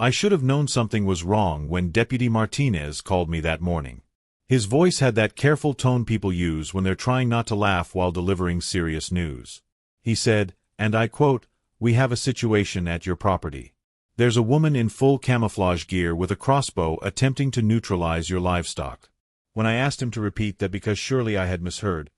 I should have known something was wrong when Deputy Martinez called me that morning. His voice had that careful tone people use when they're trying not to laugh while delivering serious news. He said, and I quote, "We have a situation at your property. There's a woman in full camouflage gear with a crossbow attempting to neutralize your livestock." When I asked him to repeat that because surely I had misheard,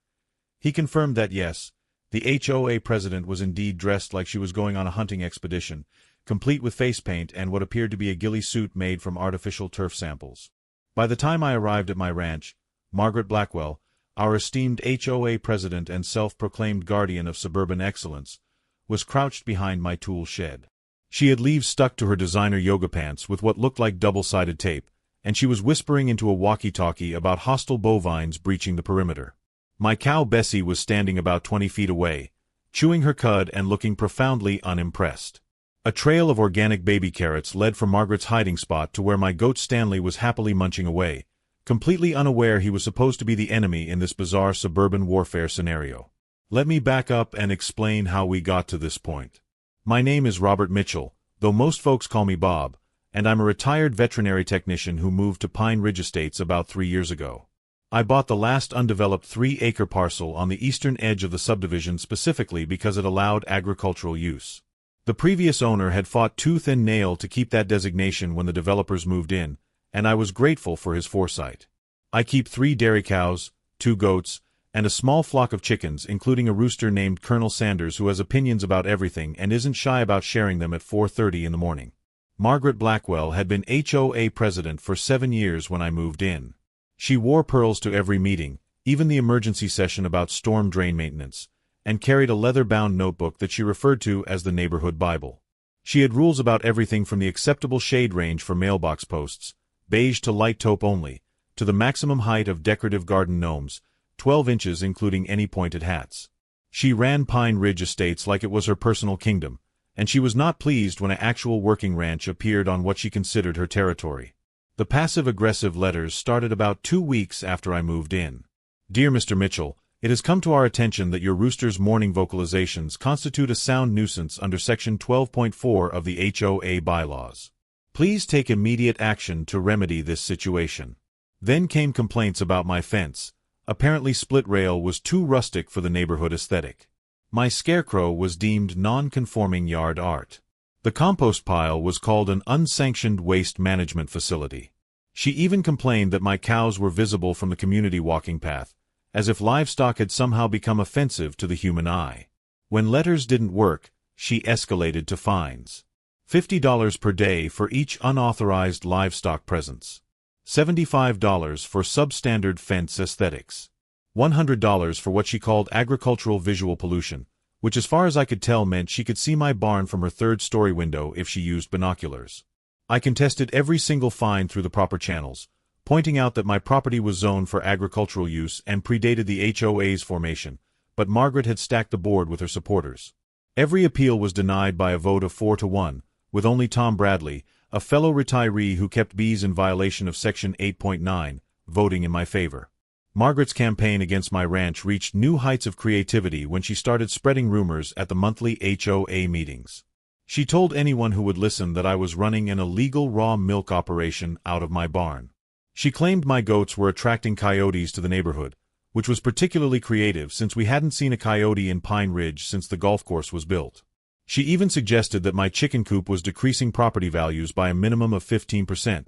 he confirmed that yes, the HOA president was indeed dressed like she was going on a hunting expedition, complete with face paint and what appeared to be a ghillie suit made from artificial turf samples. By the time I arrived at my ranch, Margaret Blackwell, our esteemed HOA president and self-proclaimed guardian of suburban excellence, was crouched behind my tool shed. She had leaves stuck to her designer yoga pants with what looked like double-sided tape, and she was whispering into a walkie-talkie about hostile bovines breaching the perimeter. My cow Bessie was standing about 20 feet away, chewing her cud and looking profoundly unimpressed. A trail of organic baby carrots led from Margaret's hiding spot to where my goat Stanley was happily munching away, completely unaware he was supposed to be the enemy in this bizarre suburban warfare scenario. Let me back up and explain how we got to this point. My name is Robert Mitchell, though most folks call me Bob, and I'm a retired veterinary technician who moved to Pine Ridge Estates about 3 years ago. I bought the last undeveloped 3-acre parcel on the eastern edge of the subdivision specifically because it allowed agricultural use. The previous owner had fought tooth and nail to keep that designation when the developers moved in, and I was grateful for his foresight. I keep 3 dairy cows, 2 goats, and a small flock of chickens, including a rooster named Colonel Sanders who has opinions about everything and isn't shy about sharing them at 4:30 in the morning. Margaret Blackwell had been HOA president for 7 years when I moved in. She wore pearls to every meeting, even the emergency session about storm drain maintenance, and carried a leather-bound notebook that she referred to as the neighborhood Bible. She had rules about everything from the acceptable shade range for mailbox posts, beige to light taupe only, to the maximum height of decorative garden gnomes, 12 inches including any pointed hats. She ran Pine Ridge Estates like it was her personal kingdom, and she was not pleased when an actual working ranch appeared on what she considered her territory. The passive-aggressive letters started about 2 weeks after I moved in. Dear Mr. Mitchell, it has come to our attention that your rooster's morning vocalizations constitute a sound nuisance under Section 12.4 of the HOA bylaws. Please take immediate action to remedy this situation. Then came complaints about my fence. Apparently split rail was too rustic for the neighborhood aesthetic. My scarecrow was deemed non-conforming yard art. The compost pile was called an unsanctioned waste management facility. She even complained that my cows were visible from the community walking path, as if livestock had somehow become offensive to the human eye. When letters didn't work, she escalated to fines. $50 per day for each unauthorized livestock presence. $75 for substandard fence aesthetics. $100 for what she called agricultural visual pollution, which as far as I could tell meant she could see my barn from her 3rd-story window if she used binoculars. I contested every single fine through the proper channels, pointing out that my property was zoned for agricultural use and predated the HOA's formation, but Margaret had stacked the board with her supporters. Every appeal was denied by a vote of 4-1, with only Tom Bradley, a fellow retiree who kept bees in violation of Section 8.9, voting in my favor. Margaret's campaign against my ranch reached new heights of creativity when she started spreading rumors at the monthly HOA meetings. She told anyone who would listen that I was running an illegal raw milk operation out of my barn. She claimed my goats were attracting coyotes to the neighborhood, which was particularly creative since we hadn't seen a coyote in Pine Ridge since the golf course was built. She even suggested that my chicken coop was decreasing property values by a minimum of 15%,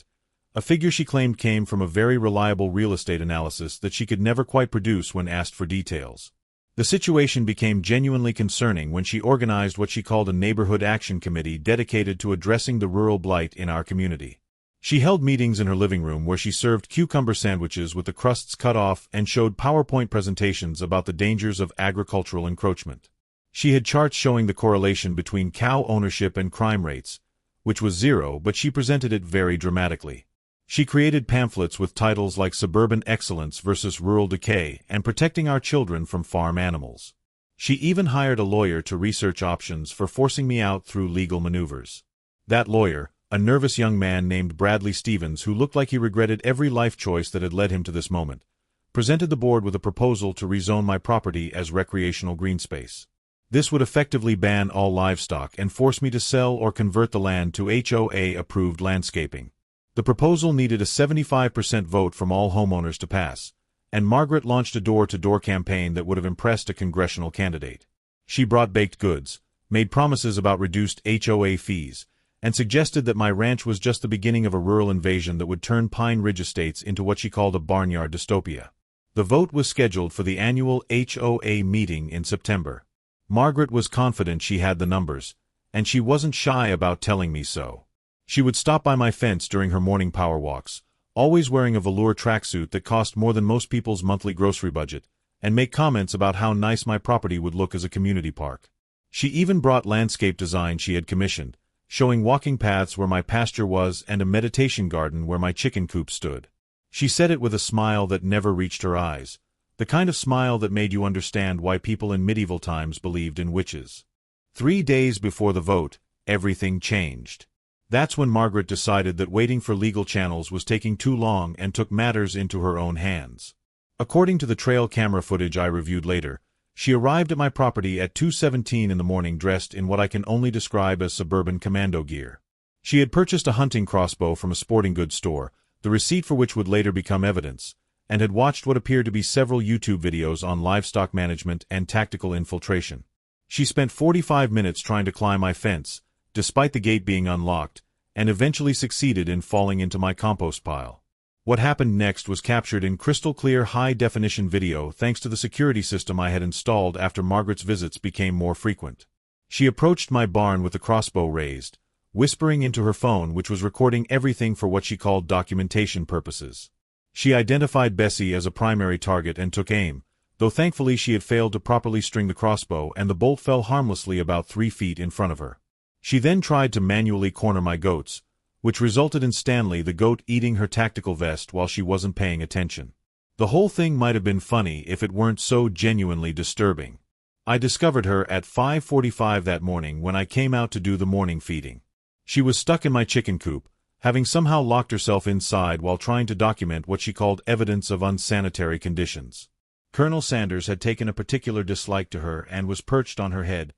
a figure she claimed came from a very reliable real estate analysis that she could never quite produce when asked for details. The situation became genuinely concerning when she organized what she called a neighborhood action committee dedicated to addressing the rural blight in our community. She held meetings in her living room where she served cucumber sandwiches with the crusts cut off and showed PowerPoint presentations about the dangers of agricultural encroachment. She had charts showing the correlation between cow ownership and crime rates, which was 0, but she presented it very dramatically. She created pamphlets with titles like Suburban Excellence versus Rural Decay and Protecting Our Children from Farm Animals. She even hired a lawyer to research options for forcing me out through legal maneuvers. That lawyer, a nervous young man named Bradley Stevens who looked like he regretted every life choice that had led him to this moment, presented the board with a proposal to rezone my property as recreational green space. This would effectively ban all livestock and force me to sell or convert the land to HOA-approved landscaping. The proposal needed a 75% vote from all homeowners to pass, and Margaret launched a door-to-door campaign that would have impressed a congressional candidate. She brought baked goods, made promises about reduced HOA fees, and suggested that my ranch was just the beginning of a rural invasion that would turn Pine Ridge estates into what she called a barnyard dystopia. The vote was scheduled for the annual HOA meeting in September. Margaret was confident she had the numbers, and she wasn't shy about telling me so. She would stop by my fence during her morning power walks, always wearing a velour tracksuit that cost more than most people's monthly grocery budget, and make comments about how nice my property would look as a community park. She even brought landscape design she had commissioned, showing walking paths where my pasture was and a meditation garden where my chicken coop stood. She said it with a smile that never reached her eyes, the kind of smile that made you understand why people in medieval times believed in witches. 3 days before the vote, everything changed. That's when Margaret decided that waiting for legal channels was taking too long and took matters into her own hands. According to the trail camera footage I reviewed later, she arrived at my property at 2:17 in the morning dressed in what I can only describe as suburban commando gear. She had purchased a hunting crossbow from a sporting goods store, the receipt for which would later become evidence, and had watched what appeared to be several YouTube videos on livestock management and tactical infiltration. She spent 45 minutes trying to climb my fence, despite the gate being unlocked, and eventually succeeded in falling into my compost pile. What happened next was captured in crystal-clear high-definition video thanks to the security system I had installed after Margaret's visits became more frequent. She approached my barn with the crossbow raised, whispering into her phone which was recording everything for what she called documentation purposes. She identified Bessie as a primary target and took aim, though thankfully she had failed to properly string the crossbow and the bolt fell harmlessly about 3 feet in front of her. She then tried to manually corner my goats, which resulted in Stanley the goat eating her tactical vest while she wasn't paying attention. The whole thing might have been funny if it weren't so genuinely disturbing. I discovered her at 5:45 that morning when I came out to do the morning feeding. She was stuck in my chicken coop, having somehow locked herself inside while trying to document what she called evidence of unsanitary conditions. Colonel Sanders had taken a particular dislike to her and was perched on her head,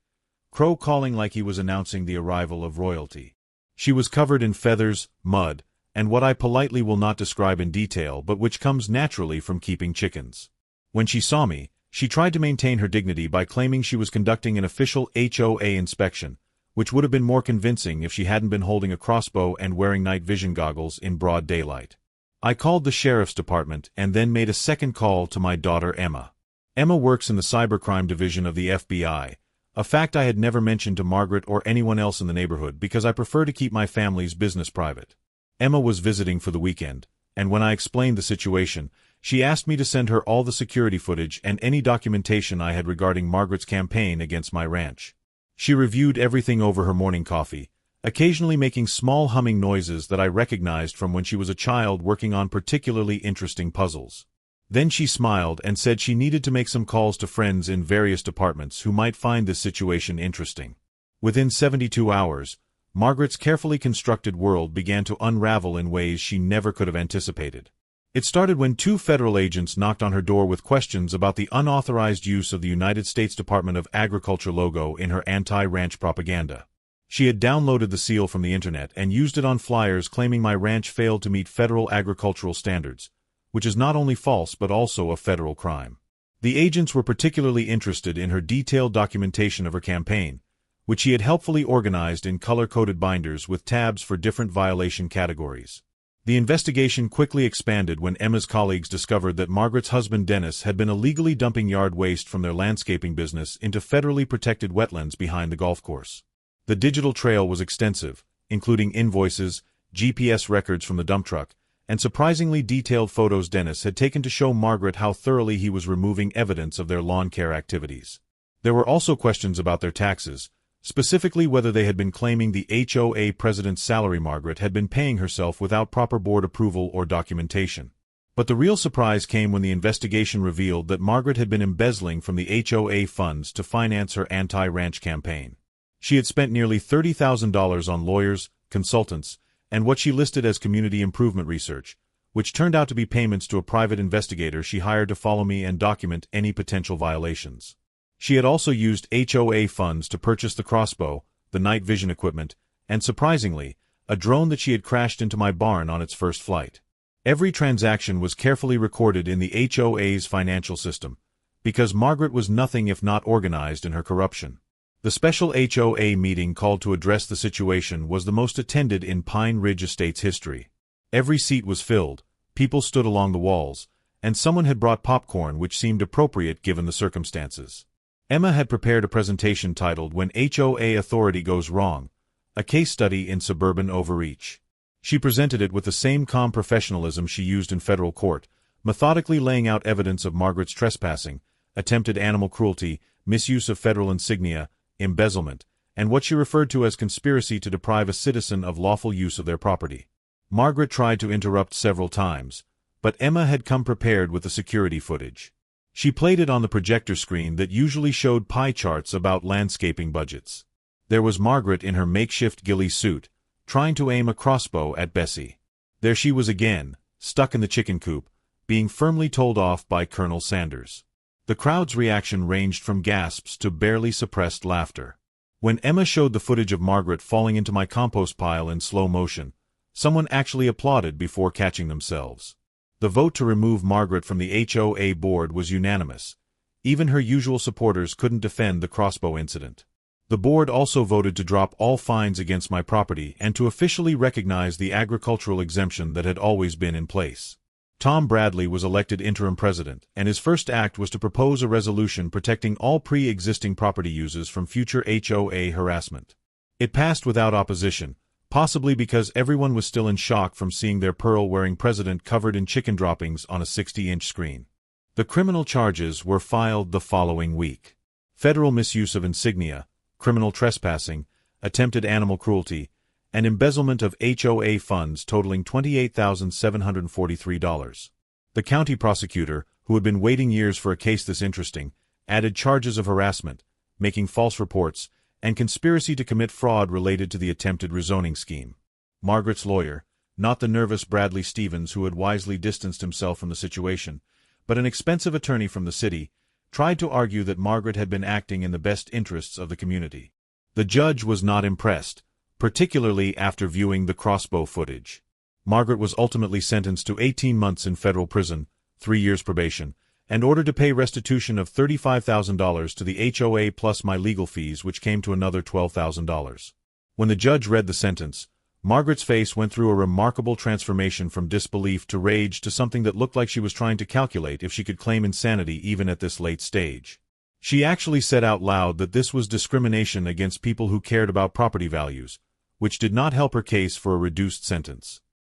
crow calling like he was announcing the arrival of royalty. She was covered in feathers, mud, and what I politely will not describe in detail but which comes naturally from keeping chickens. When she saw me, she tried to maintain her dignity by claiming she was conducting an official HOA inspection, which would have been more convincing if she hadn't been holding a crossbow and wearing night vision goggles in broad daylight. I called the sheriff's department and then made a second call to my daughter Emma. Emma works in the cybercrime division of the FBI, a fact I had never mentioned to Margaret or anyone else in the neighborhood because I prefer to keep my family's business private. Emma was visiting for the weekend, and when I explained the situation, she asked me to send her all the security footage and any documentation I had regarding Margaret's campaign against my ranch. She reviewed everything over her morning coffee, occasionally making small humming noises that I recognized from when she was a child working on particularly interesting puzzles. Then she smiled and said she needed to make some calls to friends in various departments who might find this situation interesting. Within 72 hours, Margaret's carefully constructed world began to unravel in ways she never could have anticipated. It started when 2 federal agents knocked on her door with questions about the unauthorized use of the United States Department of Agriculture logo in her anti-ranch propaganda. She had downloaded the seal from the internet and used it on flyers claiming my ranch failed to meet federal agricultural standards, which is not only false but also a federal crime. The agents were particularly interested in her detailed documentation of her campaign, which she had helpfully organized in color-coded binders with tabs for different violation categories. The investigation quickly expanded when Emma's colleagues discovered that Margaret's husband Dennis had been illegally dumping yard waste from their landscaping business into federally protected wetlands behind the golf course. The digital trail was extensive, including invoices, GPS records from the dump truck, and surprisingly detailed photos Dennis had taken to show Margaret how thoroughly he was removing evidence of their lawn care activities. There were also questions about their taxes, specifically whether they had been claiming the HOA president's salary Margaret had been paying herself without proper board approval or documentation. But the real surprise came when the investigation revealed that Margaret had been embezzling from the HOA funds to finance her anti-ranch campaign. She had spent nearly $30,000 on lawyers, consultants, and what she listed as community improvement research, which turned out to be payments to a private investigator she hired to follow me and document any potential violations. She had also used HOA funds to purchase the crossbow, the night vision equipment, and surprisingly, a drone that she had crashed into my barn on its first flight. Every transaction was carefully recorded in the HOA's financial system, because Margaret was nothing if not organized in her corruption. The special HOA meeting called to address the situation was the most attended in Pine Ridge Estate's history. Every seat was filled, people stood along the walls, and someone had brought popcorn which seemed appropriate given the circumstances. Emma had prepared a presentation titled When HOA Authority Goes Wrong, a case study in suburban overreach. She presented it with the same calm professionalism she used in federal court, methodically laying out evidence of Margaret's trespassing, attempted animal cruelty, misuse of federal insignia, embezzlement, and what she referred to as conspiracy to deprive a citizen of lawful use of their property. Margaret tried to interrupt several times, but Emma had come prepared with the security footage. She played it on the projector screen that usually showed pie charts about landscaping budgets. There was Margaret in her makeshift ghillie suit, trying to aim a crossbow at Bessie. There she was again, stuck in the chicken coop, being firmly told off by Colonel Sanders. The crowd's reaction ranged from gasps to barely suppressed laughter. When Emma showed the footage of Margaret falling into my compost pile in slow motion, someone actually applauded before catching themselves. The vote to remove Margaret from the HOA board was unanimous. Even her usual supporters couldn't defend the crossbow incident. The board also voted to drop all fines against my property and to officially recognize the agricultural exemption that had always been in place. Tom Bradley was elected interim president, and his first act was to propose a resolution protecting all pre-existing property users from future HOA harassment. It passed without opposition, possibly because everyone was still in shock from seeing their pearl-wearing president covered in chicken droppings on a 60-inch screen. The criminal charges were filed the following week. Federal misuse of insignia, criminal trespassing, attempted animal cruelty, and embezzlement of HOA funds totaling $28,743. The county prosecutor, who had been waiting years for a case this interesting, added charges of harassment, making false reports, and conspiracy to commit fraud related to the attempted rezoning scheme. Margaret's lawyer, not the nervous Bradley Stevens who had wisely distanced himself from the situation, but an expensive attorney from the city, tried to argue that Margaret had been acting in the best interests of the community. The judge was not impressed, particularly after viewing the crossbow footage. Margaret was ultimately sentenced to 18 months in federal prison, 3 years probation, and ordered to pay restitution of $35,000 to the HOA plus my legal fees, which came to another $12,000. When the judge read the sentence, Margaret's face went through a remarkable transformation from disbelief to rage to something that looked like she was trying to calculate if she could claim insanity even at this late stage. She actually said out loud that this was discrimination against people who cared about property values, which did not help her case for a reduced sentence.